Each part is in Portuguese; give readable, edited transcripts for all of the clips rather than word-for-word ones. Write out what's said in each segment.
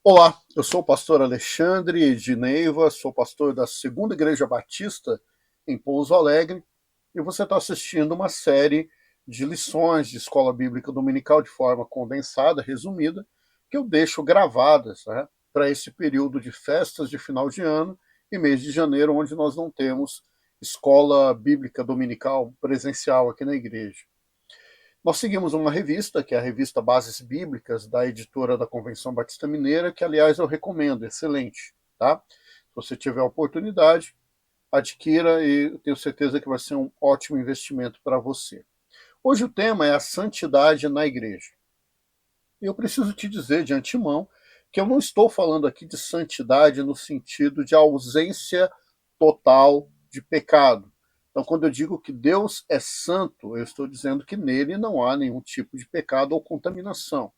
Olá, eu sou o pastor Alexandre de Neiva, sou pastor da Segunda Igreja Batista em Pouso Alegre, e você está assistindo uma série de lições de escola bíblica dominical de forma condensada, resumida, que eu deixo gravadas, né, para esse período de festas de final de ano e mês de janeiro, onde nós não temos escola bíblica dominical presencial aqui na igreja. Nós seguimos uma revista, que é a revista Bases Bíblicas, da editora da Convenção Batista Mineira, que, aliás, eu recomendo, excelente. Tá? Se você tiver a oportunidade, adquira e eu tenho certeza que vai ser um ótimo investimento para você. Hoje o tema é a santidade na igreja. E eu preciso te dizer de antemão que eu não estou falando aqui de santidade no sentido de ausência total de pecado. Então, quando eu digo que Deus é santo, eu estou dizendo que nele não há nenhum tipo de pecado ou contaminação.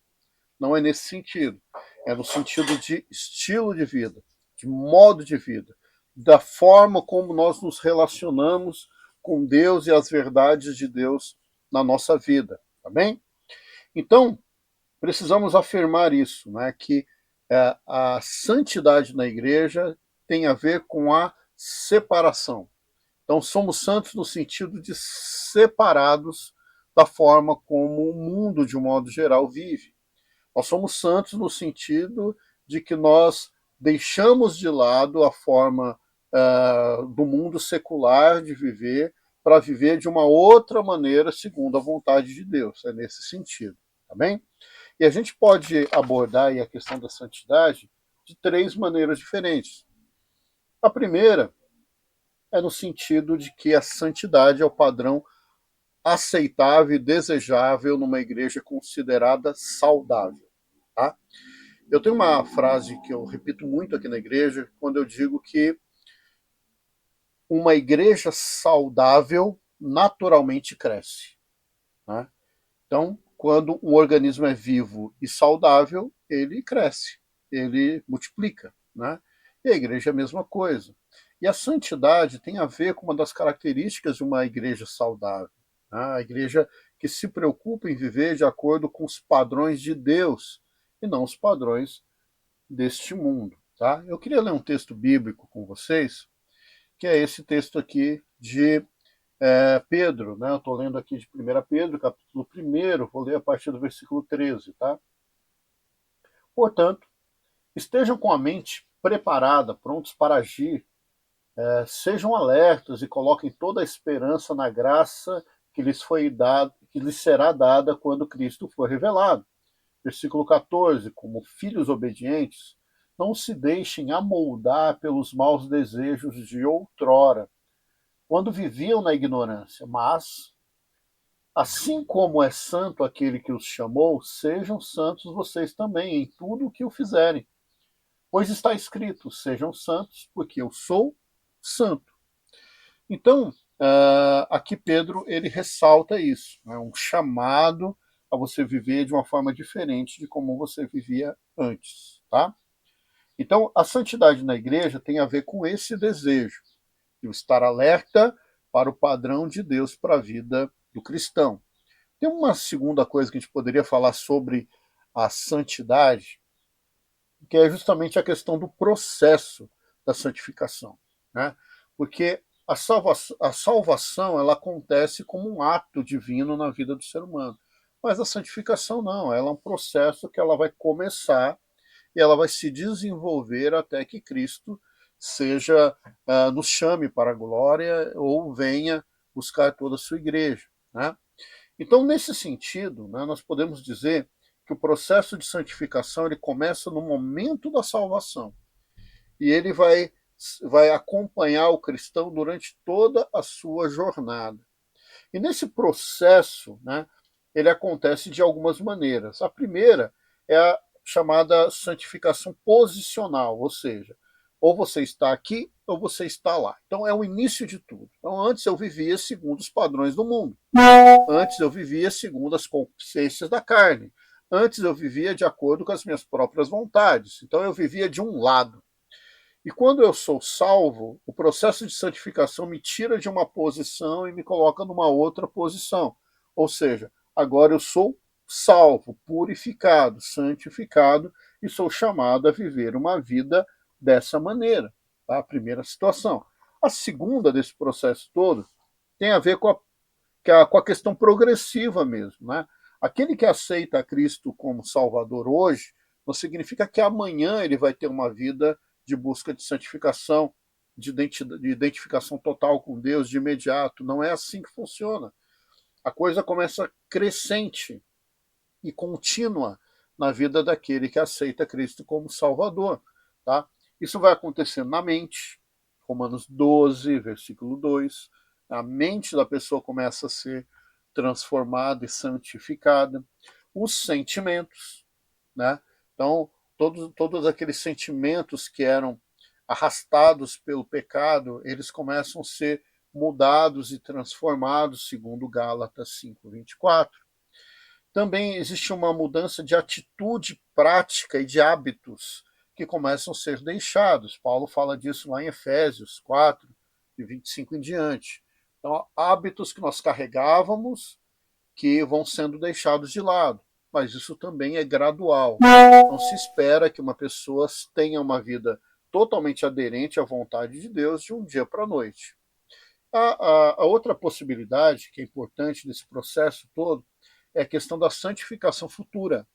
Não é nesse sentido. É no sentido de estilo de vida, de modo de vida, da forma como nós nos relacionamos com Deus e as verdades de Deus na nossa vida. Tá bem? Então, precisamos afirmar isso, né, que a santidade na igreja tem a ver com a separação. Então, somos santos no sentido de separados da forma como o mundo, de um modo geral, vive. Nós somos santos no sentido de que nós deixamos de lado a forma do mundo secular de viver para viver de uma outra maneira segundo a vontade de Deus. É nesse sentido, tá bem? E a gente pode abordar aí a questão da santidade de três maneiras diferentes. A primeira é no sentido de que a santidade é o padrão aceitável e desejável numa igreja considerada saudável. Tá? Eu tenho uma frase que eu repito muito aqui na igreja, quando eu digo que uma igreja saudável naturalmente cresce. Né? Então, quando um organismo é vivo e saudável, ele cresce, ele multiplica. Né? E a igreja é a mesma coisa. E a santidade tem a ver com uma das características de uma igreja saudável. Né? A igreja que se preocupa em viver de acordo com os padrões de Deus e não os padrões deste mundo. Tá? Eu queria ler um texto bíblico com vocês, que é esse texto aqui de Pedro, né? Eu estou lendo aqui de 1 Pedro, capítulo 1, vou ler a partir do versículo 13, tá? Portanto, estejam com a mente preparada, prontos para agir, sejam alertas e coloquem toda a esperança na graça que lhes foi dada, que lhes será dada quando Cristo for revelado. Versículo 14, como filhos obedientes, não se deixem amoldar pelos maus desejos de outrora, quando viviam na ignorância, mas assim como é santo aquele que os chamou, sejam santos vocês também em tudo o que o fizerem. Pois está escrito: sejam santos, porque eu sou santo. Então, aqui Pedro ele ressalta isso, né, um chamado a você viver de uma forma diferente de como você vivia antes, tá? Então, a santidade na igreja tem a ver com esse desejo de estar alerta para o padrão de Deus para a vida do cristão. Tem uma segunda coisa que a gente poderia falar sobre a santidade, que é justamente a questão do processo da santificação. Né? Porque a salvação ela acontece como um ato divino na vida do ser humano. Mas a santificação não, ela é um processo que ela vai começar e ela vai se desenvolver até que Cristo seja nos chame para a glória ou venha buscar toda a sua igreja. Né? Então, nesse sentido, né, nós podemos dizer que o processo de santificação ele começa no momento da salvação e ele vai acompanhar o cristão durante toda a sua jornada. E nesse processo, né, ele acontece de algumas maneiras. A primeira é a chamada santificação posicional, ou seja, ou você está aqui ou você está lá. Então é o início de tudo. Então antes eu vivia segundo os padrões do mundo. Antes eu vivia segundo as concupiscências da carne. Antes eu vivia de acordo com as minhas próprias vontades. Então eu vivia de um lado. E quando eu sou salvo, o processo de santificação me tira de uma posição e me coloca numa outra posição. Ou seja, agora eu sou salvo, purificado, santificado, e sou chamado a viver uma vida dessa maneira. Tá? A primeira situação. A segunda desse processo todo tem a ver com a questão progressiva mesmo. Né? Aquele que aceita a Cristo como Salvador hoje, não significa que amanhã ele vai ter uma vida de busca de santificação, de identificação total com Deus de imediato. Não é assim que funciona. A coisa começa crescente e contínua na vida daquele que aceita Cristo como Salvador. Tá? Isso vai acontecendo na mente, Romanos 12, versículo 2. A mente da pessoa começa a ser transformada e santificada. Os sentimentos, né? Então, todos aqueles sentimentos que eram arrastados pelo pecado, eles começam a ser mudados e transformados, segundo Gálatas 5:24. Também existe uma mudança de atitude prática e de hábitos que começam a ser deixados. Paulo fala disso lá em Efésios 4, de 25 em diante. Então, hábitos que nós carregávamos que vão sendo deixados de lado. Mas isso também é gradual. Não se espera que uma pessoa tenha uma vida totalmente aderente à vontade de Deus de um dia para a noite. A outra possibilidade, que é importante nesse processo todo, é a questão da santificação futura.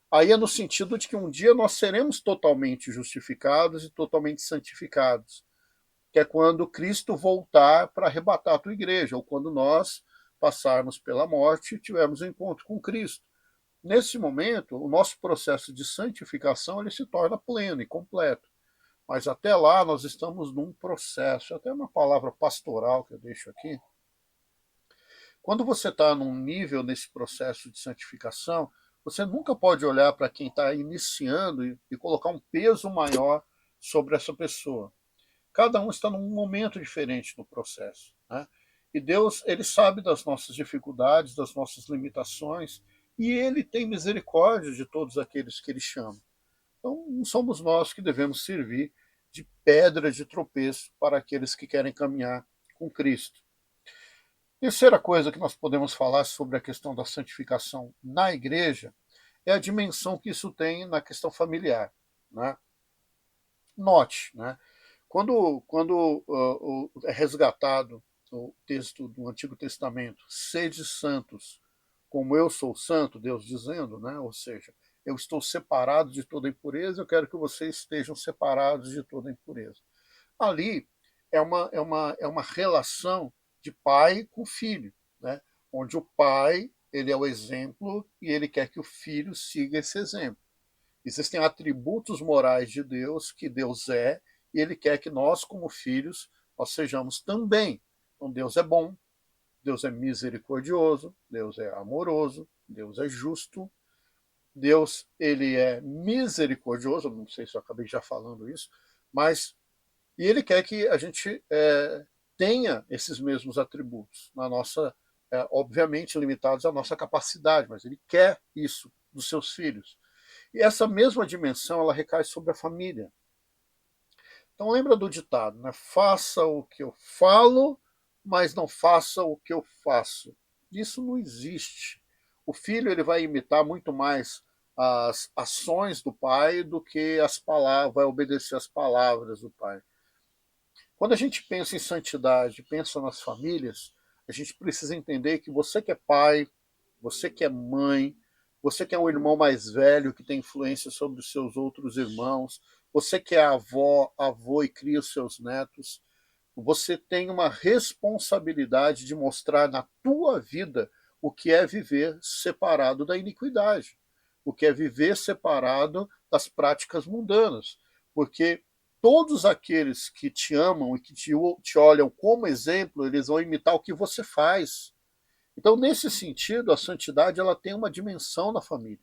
Aí é no sentido de que um dia nós seremos totalmente justificados e totalmente santificados, que é quando Cristo voltar para arrebatar a tua igreja, ou quando nós passarmos pela morte e tivermos um encontro com Cristo. Nesse momento, o nosso processo de santificação ele se torna pleno e completo. Mas até lá nós estamos num processo, até uma palavra pastoral que eu deixo aqui. Quando você está num nível nesse processo de santificação, você nunca pode olhar para quem está iniciando e colocar um peso maior sobre essa pessoa. Cada um está num momento diferente no processo. Né? E Deus, ele sabe das nossas dificuldades, das nossas limitações, e ele tem misericórdia de todos aqueles que ele chama. Então, não somos nós que devemos servir de pedra de tropeço para aqueles que querem caminhar com Cristo. Terceira coisa que nós podemos falar sobre a questão da santificação na igreja é a dimensão que isso tem na questão familiar. Né? Note, né? Quando é resgatado o texto do Antigo Testamento, sede santos, como eu sou santo, Deus dizendo, né? Ou seja, eu estou separado de toda impureza, eu quero que vocês estejam separados de toda impureza. Ali é uma relação de pai com filho, né? Onde o pai ele é o exemplo e ele quer que o filho siga esse exemplo. Existem atributos morais de Deus que Deus é e ele quer que nós, como filhos, nós sejamos também. Então Deus é bom, Deus é misericordioso, Deus é amoroso, Deus é justo, Deus ele é misericordioso, não sei se eu acabei já falando isso, mas e ele quer que a gente tenha esses mesmos atributos na nossa, obviamente limitados à nossa capacidade, mas ele quer isso dos seus filhos. E essa mesma dimensão ela recai sobre a família. Então lembra do ditado, né? Faça o que eu falo, mas não faça o que eu faço. Isso não existe. O filho ele vai imitar muito mais as ações do pai do que as palavras, vai obedecer às palavras do pai. Quando a gente pensa em santidade, pensa nas famílias, a gente precisa entender que você que é pai, você que é mãe, você que é um irmão mais velho que tem influência sobre os seus outros irmãos, você que é avó, avô e cria os seus netos, você tem uma responsabilidade de mostrar na tua vida o que é viver separado da iniquidade, o que é viver separado das práticas mundanas, porque todos aqueles que te amam e que te olham como exemplo, eles vão imitar o que você faz. Então, nesse sentido, a santidade ela tem uma dimensão na família.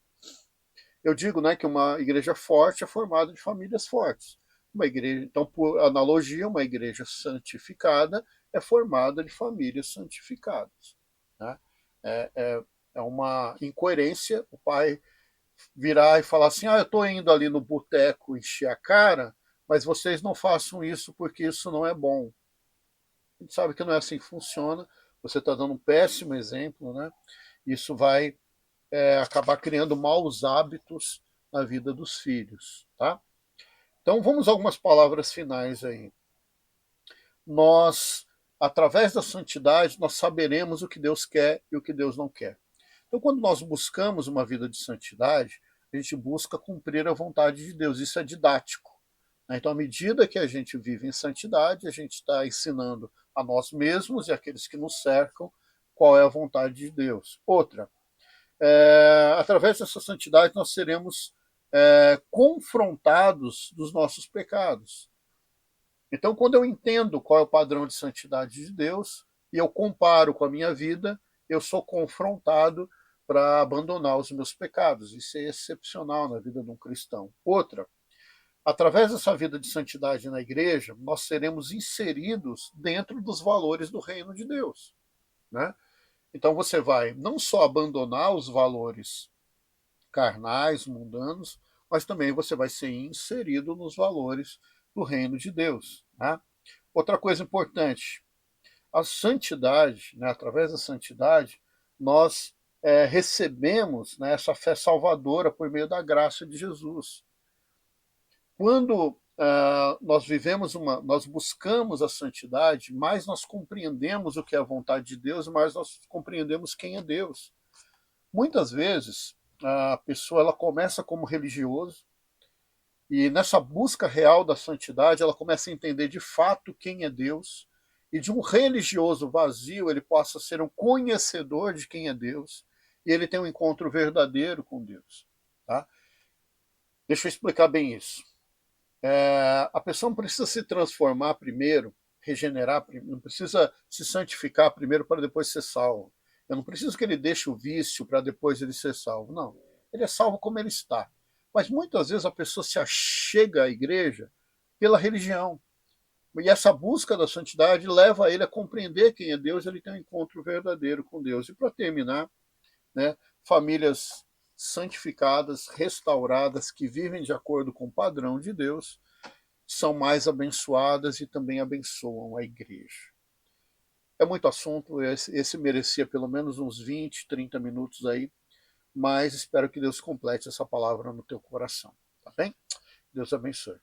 Eu digo, né, que uma igreja forte é formada de famílias fortes. Uma igreja, então, por analogia, uma igreja santificada é formada de famílias santificadas. Né? É uma incoerência o pai virar e falar assim: ah, eu estou indo ali no boteco encher a cara, mas vocês não façam isso porque isso não é bom. A gente sabe que não é assim que funciona. Você está dando um péssimo exemplo, né? Isso vai acabar criando maus hábitos na vida dos filhos, tá? Então vamos a algumas palavras finais aí. Nós, através da santidade, nós saberemos o que Deus quer e o que Deus não quer. Então, quando nós buscamos uma vida de santidade, a gente busca cumprir a vontade de Deus. Isso é didático. Então, à medida que a gente vive em santidade, a gente está ensinando a nós mesmos e àqueles que nos cercam qual é a vontade de Deus. Outra, através dessa santidade nós seremos confrontados dos nossos pecados. Então, quando eu entendo qual é o padrão de santidade de Deus e eu comparo com a minha vida, eu sou confrontado para abandonar os meus pecados. Isso é excepcional na vida de um cristão. Outra, através dessa vida de santidade na igreja, nós seremos inseridos dentro dos valores do reino de Deus, né? Então você vai não só abandonar os valores carnais, mundanos, mas também você vai ser inserido nos valores do reino de Deus, né? Outra coisa importante, a santidade, né, através da santidade, nós recebemos, né, essa fé salvadora por meio da graça de Jesus. Quando nós buscamos a santidade, mais nós compreendemos o que é a vontade de Deus, mais nós compreendemos quem é Deus. Muitas vezes a pessoa ela começa como religioso e nessa busca real da santidade ela começa a entender de fato quem é Deus, e de um religioso vazio ele possa ser um conhecedor de quem é Deus e ele tem um encontro verdadeiro com Deus, tá? Deixa eu explicar bem isso. A pessoa não precisa se transformar primeiro, regenerar, não precisa se santificar primeiro para depois ser salvo. Eu não preciso que ele deixe o vício para depois ele ser salvo. Não. Ele é salvo como ele está. Mas muitas vezes a pessoa se achega à igreja pela religião. E essa busca da santidade leva ele a compreender quem é Deus, ele tem um encontro verdadeiro com Deus. E para terminar, né, famílias santificadas, restauradas, que vivem de acordo com o padrão de Deus, são mais abençoadas e também abençoam a igreja. É muito assunto, esse merecia pelo menos uns 20, 30 minutos aí, mas espero que Deus complete essa palavra no teu coração, tá bem? Deus abençoe.